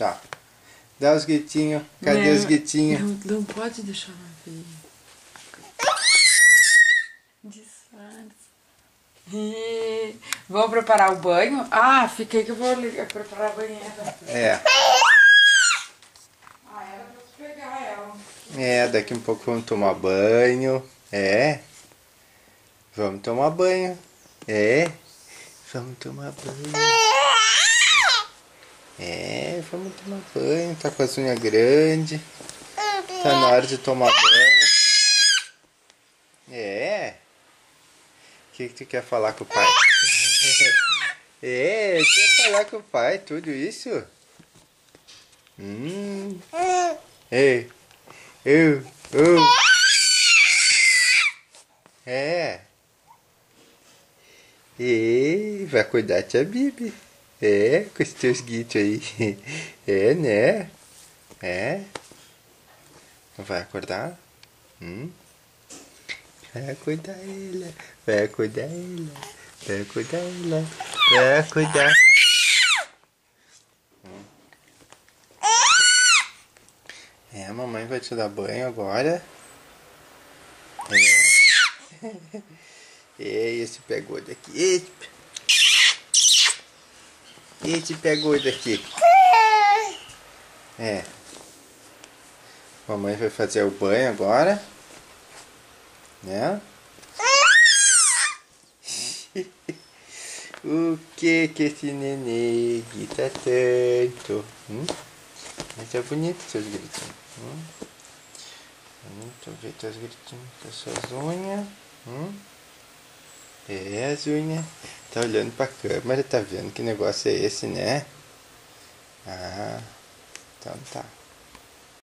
Tchau. Dá os gritinhos. Cadê os gritinhos? Não pode deixar ela ver. Disfarce. Vamos preparar o banho? Ah, fiquei que eu vou preparar a banheira. É. Ah, era pra tu pegar ela. É, daqui um pouco vamos tomar banho. É. Vamos tomar banho. É. Vamos tomar banho. É, vamos tomar banho. Tá com as unhas grandes. Tá na hora de tomar banho. É. O que tu quer falar com o pai? É, quer falar com o pai, tudo isso? Ei. Eu. É. E vai cuidar da tia Bibi. É, com os teus gritos aí. É, né? É. Vai acordar? Vai cuidar ela. Vai cuidar ela. Vai cuidar ela. Vai cuidar. É, a mamãe vai te dar banho agora. É. Esse pegou daqui. Esse pegou daqui. É. Mamãe vai fazer o banho agora. Né? O que esse nenê grita tanto? Mas é bonito seus gritinhos. Bonito ver teus gritinhos com suas unhas. É, as unhas. Tá olhando pra câmera, tá vendo que negócio é esse, né? Ah, então tá.